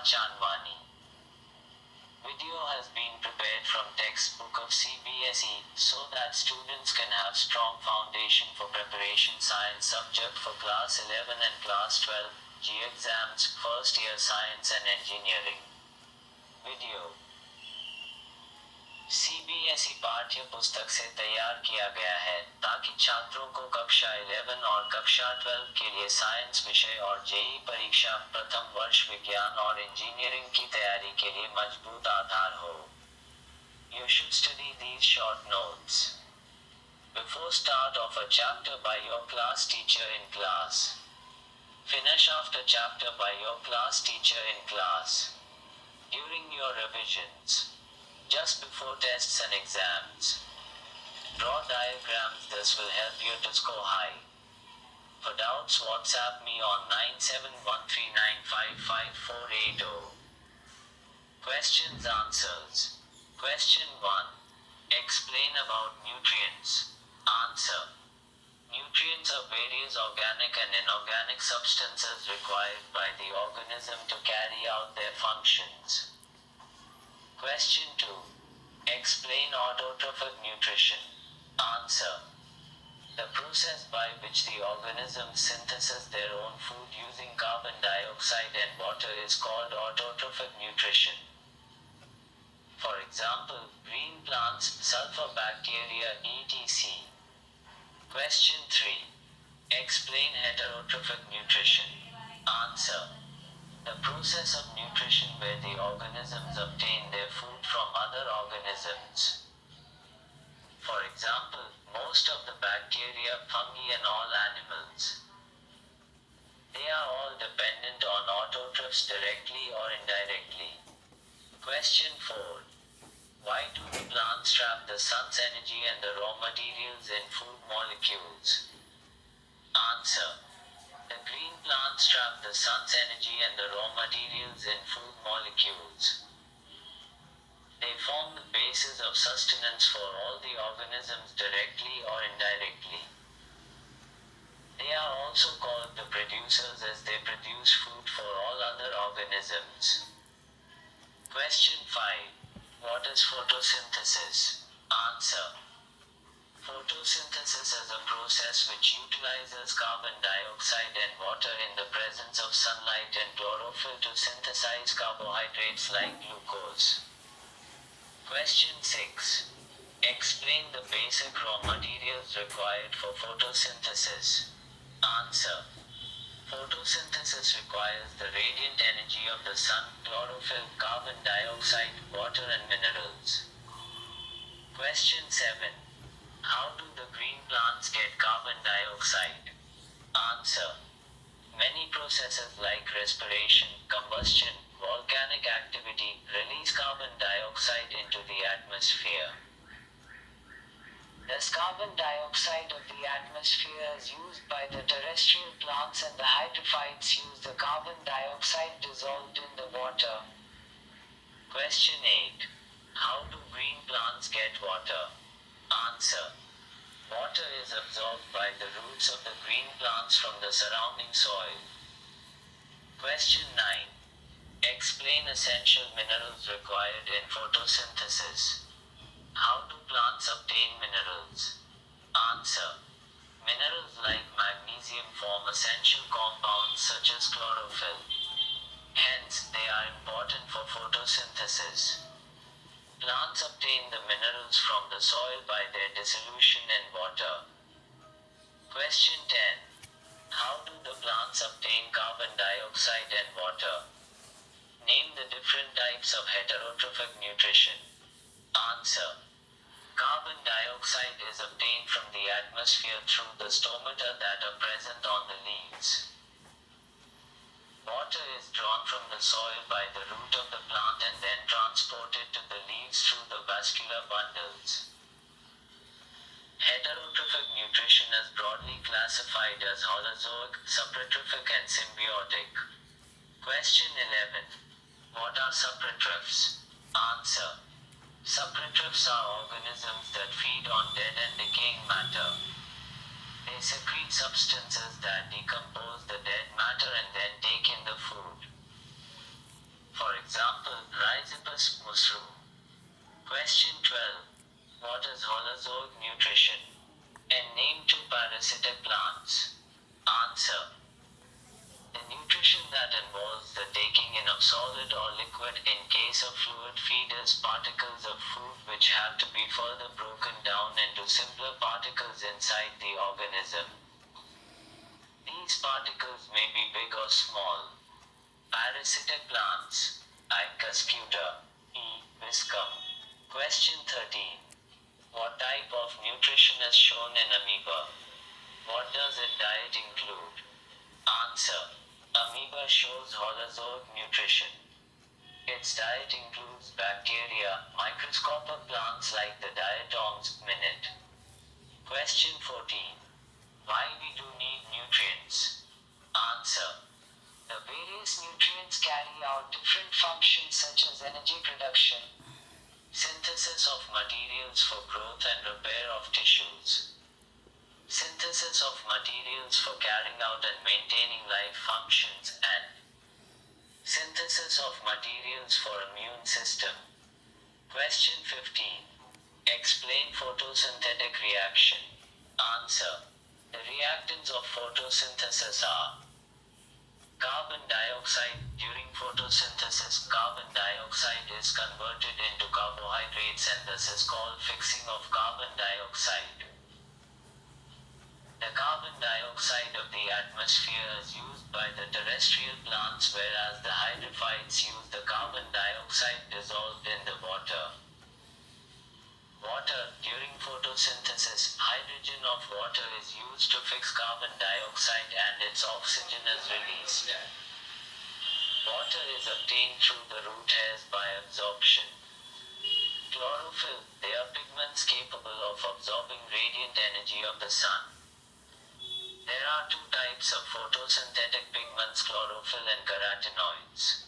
Chanwani. Video has been prepared from textbook of CBSE so that students can have strong foundation for preparation science subject for class 11 and class 12 G exams, first year science and engineering. Video CBSE पाठ्य पुस्तक से तैयार किया गया है ताकि छात्रों को कक्षा 11 और कक्षा 12 के लिए साइंस विषय और जेईई परीक्षा प्रथम वर्ष विज्ञान और इंजीनियरिंग की तैयारी के लिए मजबूत आधार हो. You should study these short notes before start of a chapter by your class teacher in class. Finish after chapter by your class teacher in class. During your revisions. Just before tests and exams. Draw diagrams, this will help you to score high. For doubts, WhatsApp me on 9713955480. Questions Answers. Question 1. Explain about nutrients. Answer. Nutrients are various organic and inorganic substances required by the organism to carry out their functions. Question 2. Explain autotrophic nutrition. Answer. The process by which the organism synthesizes their own food using carbon dioxide and water is called autotrophic nutrition. For example, green plants, sulfur bacteria, etc. Question 3. Explain heterotrophic nutrition. Answer. The process of nutrition where the organisms obtain their food from other organisms. For example, most of the bacteria, fungi and all animals. They are all dependent on autotrophs directly or indirectly. Question 4. Why do the plants trap the sun's energy and the raw materials in food molecules? Answer. The green plants trap the sun's energy and the raw materials in food molecules. They form the basis of sustenance for all the organisms directly or indirectly. They are also called the producers as they produce food for all other organisms. Question 5. What is photosynthesis? Answer. Photosynthesis is a process which utilizes carbon dioxide and water in the presence of sunlight and chlorophyll to synthesize carbohydrates like glucose. Question 6. Explain the basic raw materials required for photosynthesis. Answer. Photosynthesis requires the radiant energy of the sun, chlorophyll, carbon dioxide, water and minerals. Question 7. How do the green plants get carbon dioxide? Answer. Many processes like respiration, combustion, volcanic activity release carbon dioxide into the atmosphere. This carbon dioxide of the atmosphere is used by the terrestrial plants and the hydrophytes use the carbon dioxide dissolved in the water. Question 8. How do green plants get water? Answer. Water is absorbed by the roots of the green plants from the surrounding soil. Question 9. Explain essential minerals required in photosynthesis. How do plants obtain minerals? Answer. Minerals like magnesium form essential compounds such as chlorophyll. Hence, they are important for photosynthesis. Plants obtain the minerals from the soil by their dissolution in water. Question 10. How do the plants obtain carbon dioxide and water? Name the different types of heterotrophic nutrition. Answer. Carbon dioxide is obtained from the atmosphere through the stomata that are present on the leaves. Water is drawn from the soil by the root of the plant and then transported to the leaves through the vascular bundles. Heterotrophic nutrition is broadly classified as holozoic, saprotrophic and symbiotic. Question 11. What are saprotrophs? Answer. Saprotrophs are organisms that feed on dead and decaying matter. They secrete substances that decompose the dead matter and then take in the food. solid or liquid. In case of fluid, feed as particles of food which have to be further broken down into simpler particles inside the organism. These particles may be big or small. Parasitic plants. I. Cuscuta. E. Viscum. Question 13. What type of nutrition is shown in amoeba? What does its diet include? Answer. Amoeba shows holozoic nutrition. Its diet includes bacteria, microscopic plants like the diatoms. Minute. Question 14. Why we do need nutrients? Answer. The various nutrients carry out different functions such as energy production, synthesis of materials for growth and repair of tissues, synthesis of materials for carrying out and maintaining life functions, and synthesis of materials for immune system. Question 15. Explain photosynthetic reaction. Answer. The reactants of photosynthesis are carbon dioxide. During photosynthesis, carbon dioxide is converted into carbohydrates and this is called fixing of carbon dioxide. The carbon dioxide of the atmosphere is used by the terrestrial plants, whereas the hydrophytes use the carbon dioxide dissolved in the water. Water. During photosynthesis, hydrogen of water is used to fix carbon dioxide and its oxygen is released. Water is obtained through the root hairs by absorption. Chlorophyll. They are pigments capable of absorbing radiant energy of the sun. There are two types of photosynthetic pigments, chlorophyll and carotenoids.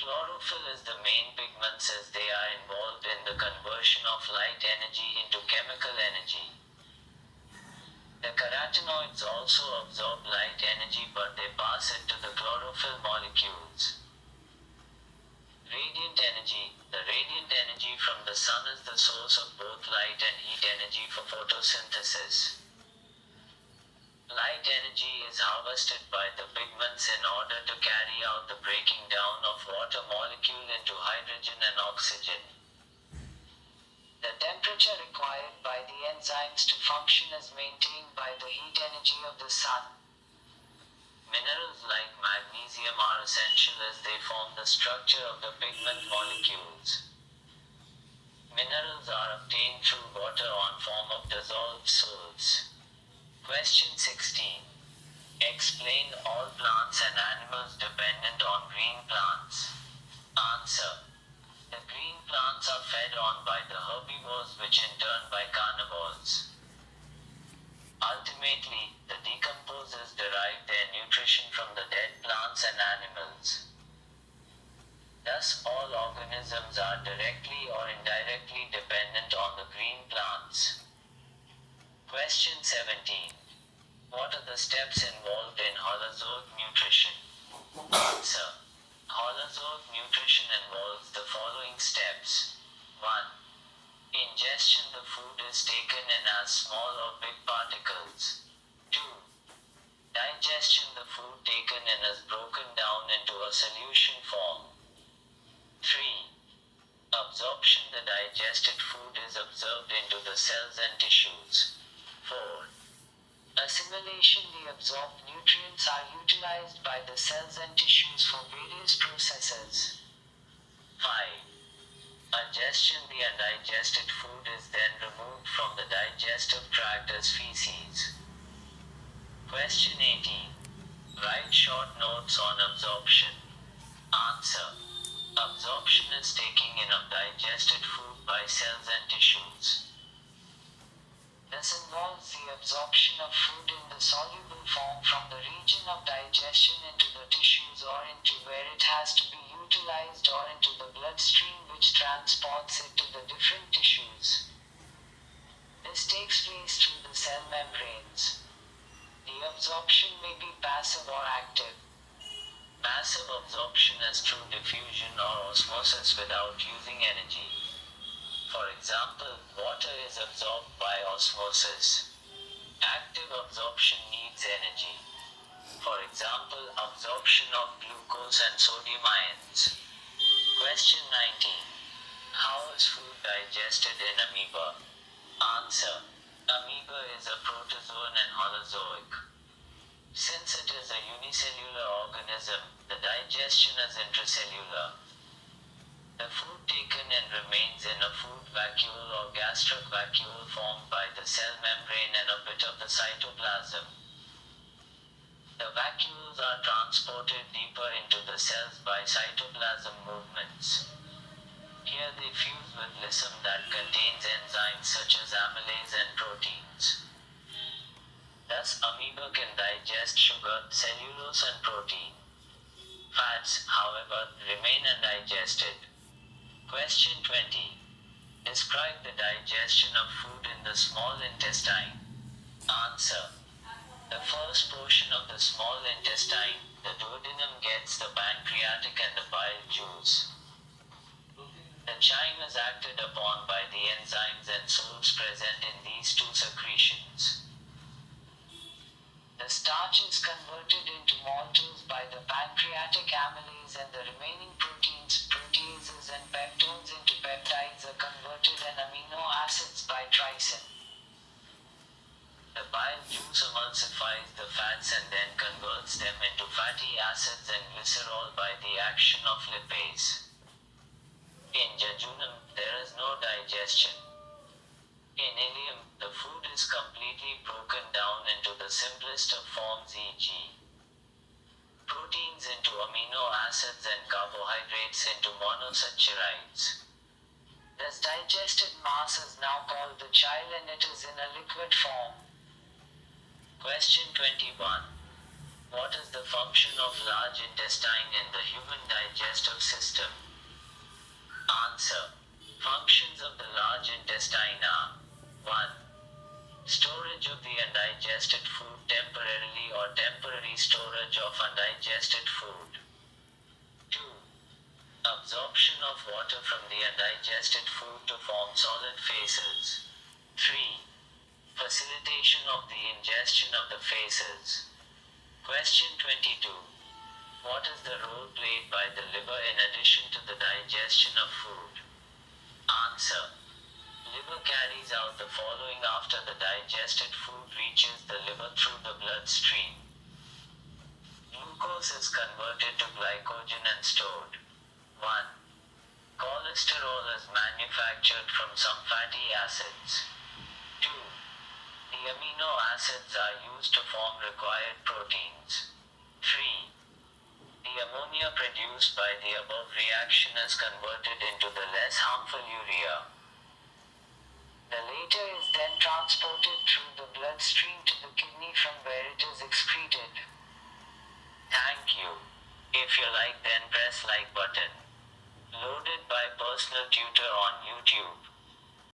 Chlorophyll is the main pigment as they are involved in the conversion of light energy into chemical energy. The carotenoids also absorb light energy but they pass it to the chlorophyll molecules. Radiant energy. The radiant energy from the sun is the source of both light and heat energy for photosynthesis. Light energy is harvested by the pigments in order to carry out the breaking down of water molecule into hydrogen and oxygen. The temperature required by the enzymes to function is maintained by the heat energy of the sun. Minerals like magnesium are essential as they form the structure of the pigment molecules. Minerals are obtained through water on form of dissolved salts. Question 16. Explain all plants and animals dependent on green plants. Answer. The green plants are fed on by the herbivores which in turn by carnivores. Ultimately, the decomposers derive their nutrition from the dead plants and animals. Thus, all organisms are directly or indirectly dependent on the green plants. Question 17. What are the steps involved in holozoic nutrition? Answer. Holozoic nutrition involves the following steps. 1. Ingestion. The food is taken in as small or big particles. 2. Digestion. The food taken in is broken down into a solution form. 3. Absorption. The digested food is absorbed into the cells and tissues. 4. Assimilation. The absorbed nutrients are utilized by the cells and tissues for various processes. 5. Digestion. The undigested food is then removed from the digestive tract as feces. Question 18. Write short notes on absorption. Answer. Absorption is taking in of digested food by cells and tissues. This involves the absorption of food in the soluble form from the region of digestion into the tissues or into where it has to be utilized or into the bloodstream which transports it to the different tissues. This takes place through the cell membranes. The absorption may be passive or active. Passive absorption is through diffusion or osmosis without using energy. For example, water is absorbed by osmosis. Active absorption needs energy. For example, example, absorption of glucose and sodium ions. Question 19. How is food digested in amoeba? Answer. Amoeba is a protozoan and holozoic. Since it is a unicellular organism, the digestion is intracellular. The food taken in remains in a food vacuole or gastric vacuole formed by the cell membrane and a bit of the cytoplasm. The vacuoles are transported deeper into the cells by cytoplasm movements. Here they fuse with lysum that contains enzymes such as amylase and proteins. Thus, amoeba can digest sugar, cellulose and protein. Fats, however, remain undigested. Question 20. Describe the digestion of food in the small intestine. Answer. The first portion of the small intestine, the duodenum, gets the pancreatic and the bile juice. The chyme is acted upon by the enzymes and salts present in these two secretions. The starch is converted into maltose by the pancreatic amylase, and the remaining proteins, proteases and peptones into peptides are converted and amino acids by trypsin. The bile juice emulsifies the fats and then converts them into fatty acids and glycerol by the action of lipase. In jejunum, there is no digestion. In ileum, the food is completely broken down into the simplest of forms, e.g. proteins into amino acids and carbohydrates into monosaccharides. This digested mass is now called the chyle and it is in a liquid form. Question 21. What is the function of large intestine in the human digestive system? Answer. Functions of the large intestine are: 1. Storage of the undigested food temporarily or temporary storage of undigested food. 2. Absorption of water from the undigested food to form solid phases. 3. Facilitation of the ingestion of the phases. Question 22. What is the role played by the liver in addition to the digestion of food? Answer. Liver carries out the following after the digested food reaches the liver through the bloodstream. Glucose is converted to glycogen and stored. 1. Cholesterol is manufactured from some fatty acids. 2. The amino acids are used to form required proteins. 3. The ammonia produced by the above reaction is converted into the less harmful urea. The latter is then transported through the bloodstream to the kidney, from where it is excreted